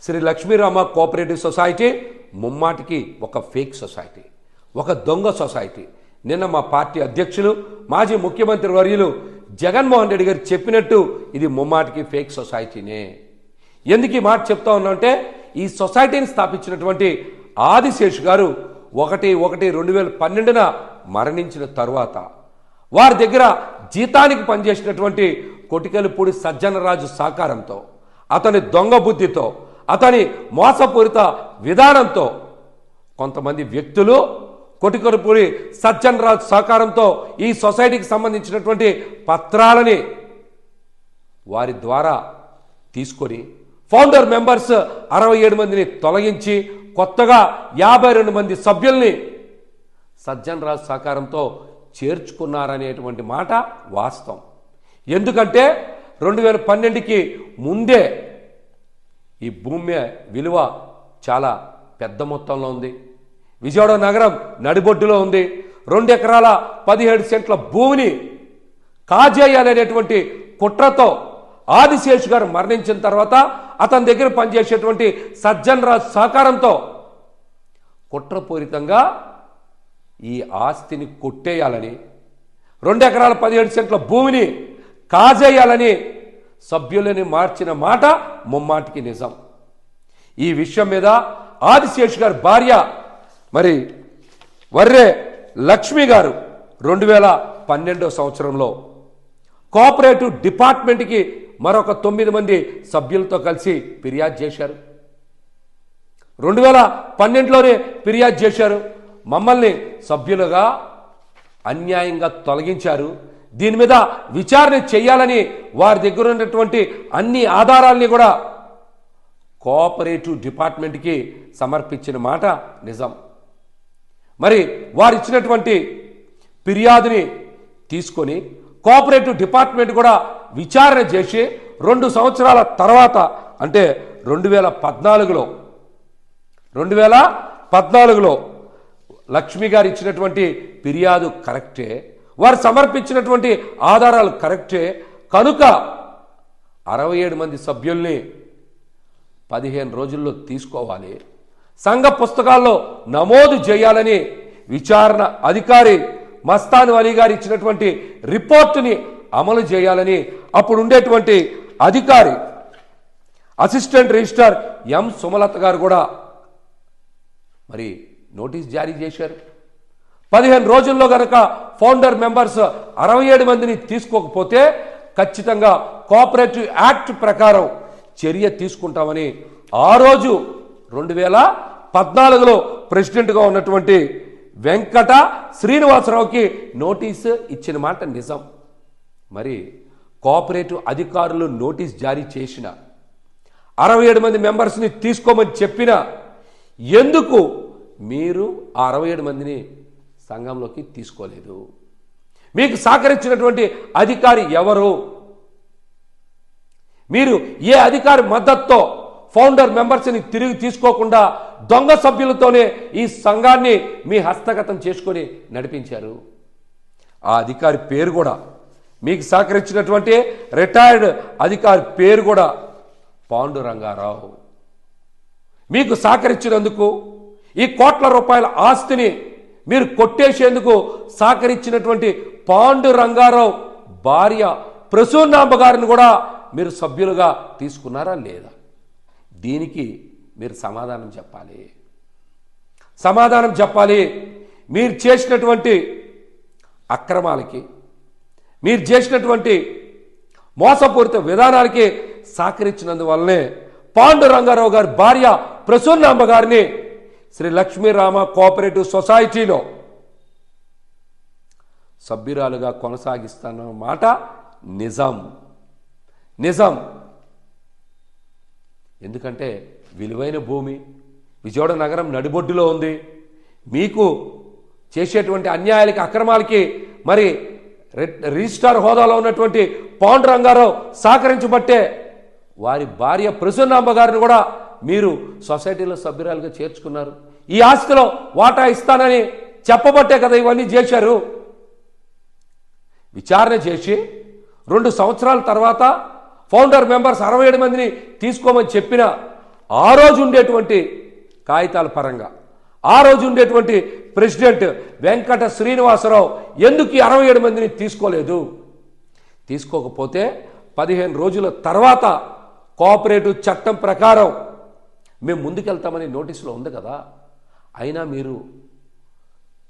Shri Lakshmirama cooperative society ముమ్మాటికి ఒక fake society, ఒక దొంగ సొసైటీ. నిన్న మా పార్టీ అధ్యక్షులు మాజీ ముఖ్యమంత్రి వర్యులు జగన్మోహన్ రెడ్డి గారు చెప్పినట్టు ఇది ముమ్మాటికి ఫేక్ సొసైటీనే. ఎందుకు ఈ మాట చెప్తా ఉన్నామంటే, ఈ సొసైటీని స్థాపించినటువంటి ఆదిశేష్ గారు 1/1/2012 మరణించిన తరువాత వారి దగ్గర జీతానికి పనిచేసినటువంటి కొటికలపూడి సజ్జనరాజు సహకారంతో, అతని దొంగ బుద్ధితో, అతని మోసపూరిత విధానంతో కొంతమంది వ్యక్తులు కొటికలపూడి సజ్జనరాజు సహకారంతో ఈ సొసైటీకి సంబంధించినటువంటి పత్రాలని వారి ద్వారా తీసుకొని ఫౌండర్ మెంబర్స్ 67 మందిని తొలగించి కొత్తగా 52 మంది సభ్యుల్ని సజ్జనరాజు సహకారంతో చేర్చుకున్నారనేటువంటి మాట వాస్తవం. ఎందుకంటే 2012కి ముందే ఈ భూమి విలువ చాలా పెద్ద మొత్తంలో ఉంది. విజయవాడ నగరం నడిబొడ్డులో ఉంది. 2 ఎకరాల 17 సెంట్ల భూమిని కాజేయాలనేటువంటి కుట్రతో ఆదిశేష్ గారు మరణించిన తర్వాత అతని దగ్గర పనిచేసేటువంటి సజ్జనరాజు సహకారంతో కుట్రపూరితంగా ఈ ఆస్తిని కొట్టేయాలని, 2 ఎకరాల 17 సెంట్ల భూమిని కాజేయాలని సభ్యులని మార్చిన మాట ముమ్మాటికి నిజం. ఈ విషయం మీద ఆదిశేష్ గారి భార్య మరి వర్రే లక్ష్మి గారు 2012 సంవత్సరంలో కోఆపరేటివ్ డిపార్ట్మెంట్కి మరొక 9 మంది సభ్యులతో కలిసి ఫిర్యాదు చేశారు. 2012లోనే ఫిర్యాదు చేశారు. మమ్మల్ని సభ్యులుగా అన్యాయంగా తొలగించారు, దీని మీద విచారణ చేయాలని వారి దగ్గర ఉన్నటువంటి అన్ని ఆధారాల్ని కూడా కోఆపరేటివ్ డిపార్ట్మెంట్కి సమర్పించిన మాట నిజం. మరి వారు ఇచ్చినటువంటి ఫిర్యాదుని తీసుకొని కోఆపరేటివ్ డిపార్ట్మెంట్ కూడా విచారణ చేసి 2 సంవత్సరాల తర్వాత అంటే 2014లో లక్ష్మి గారు ఇచ్చినటువంటి ఫిర్యాదు కరెక్టే, వారు సమర్పించినటువంటి ఆధారాలు కరెక్టే కనుక 67 మంది సభ్యుల్ని 15 రోజుల్లో తీసుకోవాలి, సంఘ పుస్తకాల్లో నమోదు చేయాలని విచారణ అధికారి మస్తాన్ అలీ గారు ఇచ్చినటువంటి రిపోర్టుని అమలు చేయాలని అప్పుడు ఉండేటువంటి అధికారి అసిస్టెంట్ రిజిస్ట్రార్ ఎం సుమలత గారు కూడా మరి నోటీస్ జారీ చేశారు. 15 రోజుల్లో గనక ఫౌండర్ మెంబర్స్ 67 మందిని తీసుకోకపోతే ఖచ్చితంగా కోఆపరేటివ్ యాక్ట్ ప్రకారం చర్య తీసుకుంటామని ఆ రోజు 2014లో ప్రెసిడెంట్గా ఉన్నటువంటి వెంకట శ్రీనివాసరావుకి నోటీసు ఇచ్చిన మాట నిజం. మరి కోఆపరేటివ్ అధికారులు నోటీస్ జారీ చేసిన 67 మంది మెంబర్స్ని తీసుకోమని చెప్పిన ఎందుకు మీరు ఆ 67 మందిని సంఘంలోకి తీసుకోలేదు? మీకు సహకరించినటువంటి అధికారి ఎవరు? మీరు ఏ అధికారి మద్దతుతో ఫౌండర్ మెంబర్స్ని తిరిగి తీసుకోకుండా దొంగ సభ్యులతోనే ఈ సంఘాన్ని మీ హస్తగతం చేసుకొని నడిపించారు? ఆ అధికారి పేరు కూడా, మీకు సహకరించినటువంటి రిటైర్డ్ అధికారి పేరు కూడా పాండురంగారావు. మీకు సహకరించినందుకు ఈ కోట్ల రూపాయల ఆస్తిని మీరు కొట్టేసేందుకు సహకరించినటువంటి పాండురంగారావు భార్య ప్రసూనాంబ గారిని కూడా మీరు సభ్యులుగా తీసుకున్నారా లేదా? దీనికి మీరు సమాధానం చెప్పాలి. మీరు చేసినటువంటి అక్రమాలకి, మీరు చేసినటువంటి మోసపూరిత విధానాలకి సహకరించినందువల్లనే పాండురంగారావు గారి భార్య ప్రసూనాంబ గారిని శ్రీ లక్ష్మీరామ కోఆపరేటివ్ సొసైటీలో సభ్యురాలుగా కొనసాగిస్తున్న మాట నిజం. ఎందుకంటే విలువైన భూమి విజయవాడ నగరం నడిబొడ్డులో ఉంది. మీకు చేసేటువంటి అన్యాయాలకి, అక్రమాలకి మరి రిజిస్ట్రార్ హోదాలో ఉన్నటువంటి పాండురంగారావు సహకరించబట్టే వారి భార్య ప్రసూనాంబ గారిని కూడా మీరు సొసైటీలో సభ్యురాలుగా చేర్చుకున్నారు. ఈ ఆస్తిలో వాటా ఇస్తానని చెప్పబట్టే కదా ఇవన్నీ చేశారు. విచారణ చేసి 2 సంవత్సరాల తర్వాత ఫౌండర్ మెంబర్స్ 67 మందిని తీసుకోమని చెప్పిన ఆ రోజు ఉండేటువంటి కాగితాల పరంగా ఆ రోజు ఉండేటువంటి ప్రెసిడెంట్ వెంకట శ్రీనివాసరావు ఎందుకు 67 మందిని తీసుకోలేదు? తీసుకోకపోతే 15 రోజుల తర్వాత కోఆపరేటివ్ చట్టం ప్రకారం మేము ముందుకెళ్తామని నోటీసులో ఉంది కదా. అయినా మీరు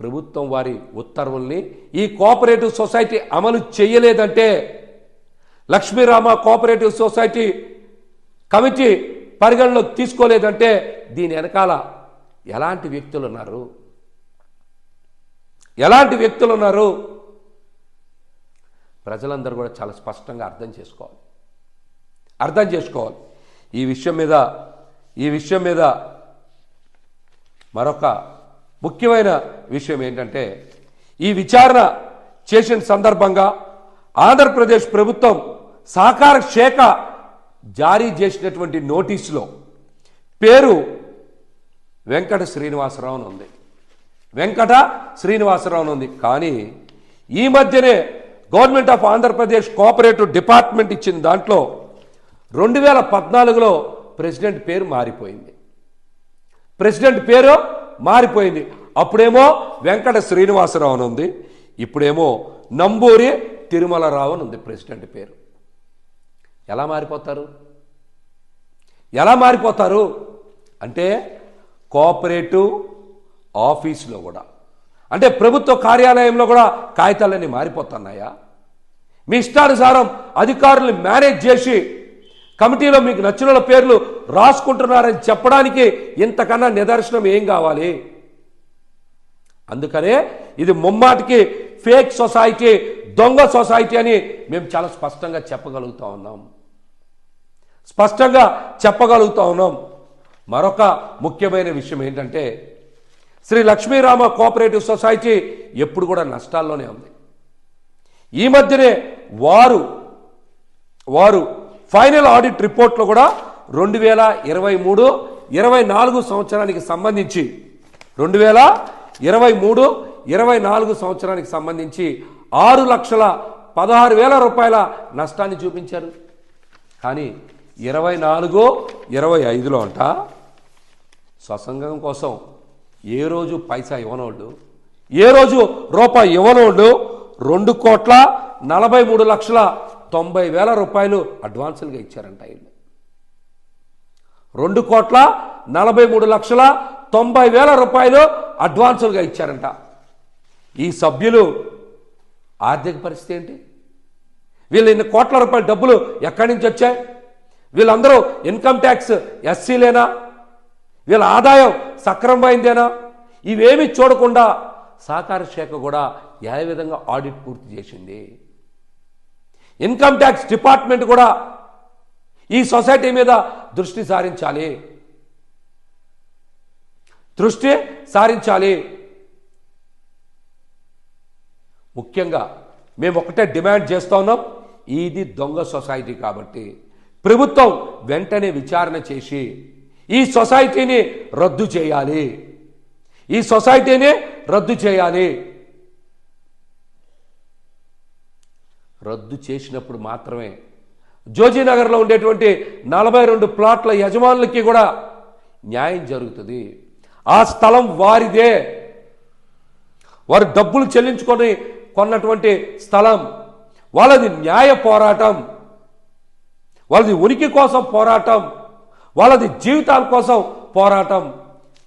ప్రభుత్వం వారి ఉత్తర్వుల్ని ఈ కోఆపరేటివ్ సొసైటీ అమలు చేయలేదంటే, లక్ష్మీరామ కోఆపరేటివ్ సొసైటీ కమిటీ పరిగణలోకి తీసుకోలేదంటే దీని వెనకాల ఎలాంటి వ్యక్తులు ఉన్నారు? ఎలాంటి వ్యక్తులు ఉన్నారు? ప్రజలందరూ కూడా చాలా స్పష్టంగా అర్థం చేసుకోవాలి. ఈ విషయం మీద మరొక ముఖ్యమైన విషయం ఏంటంటే, ఈ విచారణ చేసిన సందర్భంగా ఆంధ్రప్రదేశ్ ప్రభుత్వం సహకార శాఖ జారీ చేసినటువంటి నోటీసులో పేరు వెంకట శ్రీనివాసరావు ఉంది. కానీ ఈ మధ్యనే government of Andhra Pradesh cooperative department ఇచ్చిన దాంట్లో 2014లో ప్రెసిడెంట్ పేరు మారిపోయింది. అప్పుడేమో వెంకట శ్రీనివాసరావు అని ఉంది, ఇప్పుడేమో నంబూరి తిరుమలరావు అని ఉంది ప్రెసిడెంట్ పేరు. ఎలా మారిపోతారు అంటే కోఆపరేటివ్ ఆఫీసులో కూడా, అంటే ప్రభుత్వ కార్యాలయంలో కూడా కాగితాలన్నీ మారిపోతున్నాయా? మీ ఇష్టానుసారం అధికారులు మేనేజ్ చేసి కమిటీలో మీకు నచ్చిన పేర్లు రాసుకుంటున్నారని చెప్పడానికి ఇంతకన్నా నిదర్శనం ఏం కావాలి? అందుకనే ఇది ముమ్మాటికి ఫేక్ సొసైటీ, దొంగ సొసైటీ అని మేము చాలా స్పష్టంగా చెప్పగలుగుతా ఉన్నాం. మరొక ముఖ్యమైన విషయం ఏంటంటే, శ్రీ లక్ష్మీరామ కోఆపరేటివ్ సొసైటీ ఎప్పుడు కూడా నష్టాల్లోనే ఉంది. ఈ మధ్యనే వారు ఫైనల్ ఆడిట్ రిపోర్ట్లో కూడా 2023-24 సంవత్సరానికి సంబంధించి 2023-24 సంవత్సరానికి సంబంధించి 6,16,000 రూపాయల నష్టాన్ని చూపించారు. కానీ 24-25లో అంట స్వసంగం కోసం ఏ రోజు పైసా ఇవ్వనోళ్ళు, ఏ రోజు రూపాయి ఇవ్వనోళ్ళు 2,43,90,000 రూపాయలు అడ్వాన్సులుగా ఇచ్చారంట. 2,43,90,000 రూపాయలు అడ్వాన్సులుగా ఇచ్చారంట. ఈ సభ్యులు ఆర్థిక పరిస్థితి ఏంటి? వీళ్ళు ఇన్ని కోట్ల రూపాయల డబ్బులు ఎక్కడి నుంచి వచ్చాయి? వీళ్ళందరూ ఇన్కమ్ ట్యాక్స్ ఎస్సీలేనా? వీళ్ళ ఆదాయం సక్రమమైందేనా? ఇవేమీ చూడకుండా సహకార శాఖ కూడా ఏ విధంగా ఆడిట్ పూర్తి చేసింది? ఇన్కమ్ ట్యాక్స్ డిపార్ట్మెంట్ కూడా ఈ సొసైటీ మీద దృష్టి సారించాలి. ముఖ్యంగా మేము ఒకటే డిమాండ్ చేస్తూ ఉన్నాం, ఇది దొంగ సొసైటీ కాబట్టి ప్రభుత్వం వెంటనే విచారణ చేసి ఈ సొసైటీని రద్దు చేయాలి. రద్దు చేసినప్పుడు మాత్రమే జోజీనగర్లో ఉండేటువంటి 42 ప్లాట్ల యజమానులకి కూడా న్యాయం జరుగుతుంది. ఆ స్థలం వారిదే, వారు డబ్బులు చెల్లించుకొని కొన్నటువంటి స్థలం. వాళ్ళది న్యాయ పోరాటం, వాళ్ళది ఉనికి కోసం పోరాటం, వాళ్ళది జీవితాల కోసం పోరాటం.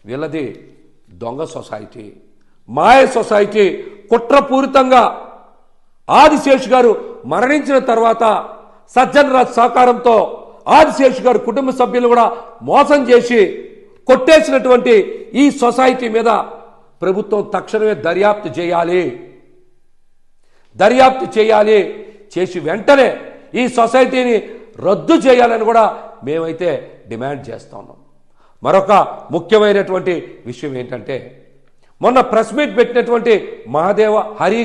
వీళ్ళది దొంగ సొసైటీ, మాయ సొసైటీ. కుట్రపూరితంగా ఆదిశేషు గారు మరణించిన తర్వాత సజ్జన్ రాజ్ సహకారంతో ఆదిశేషు గారు కుటుంబ సభ్యులు కూడా మోసం చేసి కొట్టేసినటువంటి ఈ సొసైటీ మీద ప్రభుత్వం తక్షణమే దర్యాప్తు చేయాలి. చేసి వెంటనే ఈ సొసైటీని రద్దు చేయాలని కూడా మేమైతే డిమాండ్ చేస్తా ఉన్నాం. మరొక ముఖ్యమైనటువంటి విషయం ఏంటంటే, మొన్న ప్రెస్ మీట్ పెట్టినటువంటి మహాదేవ హరి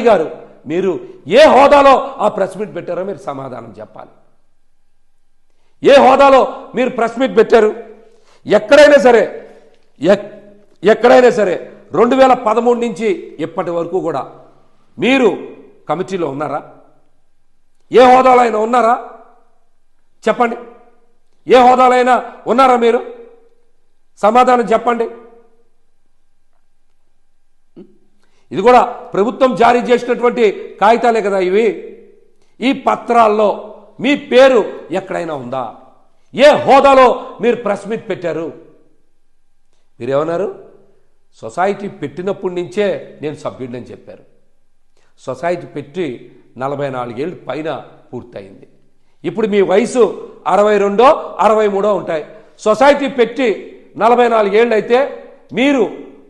గారు మీరు ఏ హోదాలో ఆ ప్రెస్ మీట్ పెట్టారో మీరు సమాధానం చెప్పాలి. ఏ హోదాలో మీరు ప్రెస్ మీట్ పెట్టారు? ఎక్కడైనా సరే 2013 నుంచి ఇప్పటి వరకు కూడా మీరు కమిటీలో ఉన్నారా? ఏ హోదాలో అయినా ఉన్నారా? చెప్పండి. ఏ హోదాలో అయినా ఉన్నారా మీరు? సమాధానం చెప్పండి. ఇది కూడా ప్రభుత్వం జారీ చేసినటువంటి కాగితాలే కదా ఇవి. ఈ పత్రాల్లో మీ పేరు ఎక్కడైనా ఉందా? ఏ హోదాలో మీరు ప్రెస్ మీట్ పెట్టారు? మీరేమన్నారు? సొసైటీ పెట్టినప్పటి నుంచే నేను సభ్యుడిని చెప్పారు. సొసైటీ పెట్టి 44 ఏళ్ళు పైన పూర్తయింది. ఇప్పుడు మీ వయసు 62 63 ఉంటాయి. సొసైటీ పెట్టి 44 ఏళ్ళు అయితే మీరు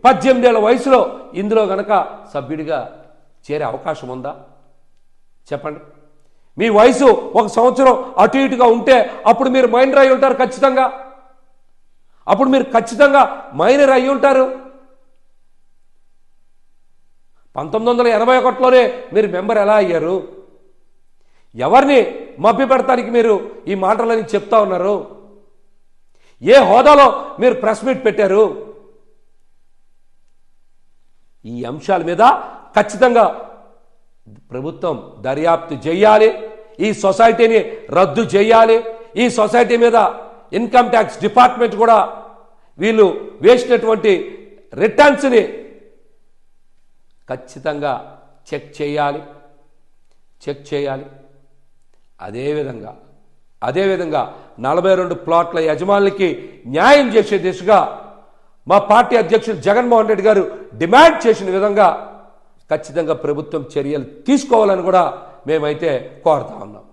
18 ఏళ్ల వయసులో ఇందులో గనక సభ్యుడిగా చేరే అవకాశం ఉందా? చెప్పండి. మీ వయసు 1 సంవత్సరం అటు ఇటుగా ఉంటే అప్పుడు మీరు మైనర్ అయి ఉంటారు ఖచ్చితంగా. అప్పుడు మీరు ఖచ్చితంగా మైనర్ అయి ఉంటారు. 1981లోనే మీరు మెంబర్ ఎలా అయ్యారు? ఎవరిని మభ్య పెడతానికి మీరు ఈ మాటలని చెప్తా ఉన్నారు? ఏ హోదాలో మీరు ప్రెస్ మీట్ పెట్టారు? ఈ అంశాల మీద ఖచ్చితంగా ప్రభుత్వం దర్యాప్తు చేయాలి. ఈ సొసైటీని రద్దు చేయాలి. ఈ సొసైటీ మీద ఇన్కమ్ ట్యాక్స్ డిపార్ట్మెంట్ కూడా వీళ్ళు వేసినటువంటి రిటర్న్స్ని ఖచ్చితంగా చెక్ చేయాలి. అదేవిధంగా 42 ప్లాట్ల యజమానులకి న్యాయం చేసే దిశగా మా పార్టీ అధ్యక్షులు జగన్మోహన్ రెడ్డి గారు డిమాండ్ చేసిన విధంగా ఖచ్చితంగా ప్రభుత్వం చర్యలు తీసుకోవాలని కూడా మేమైతే కోరుతా ఉన్నాం.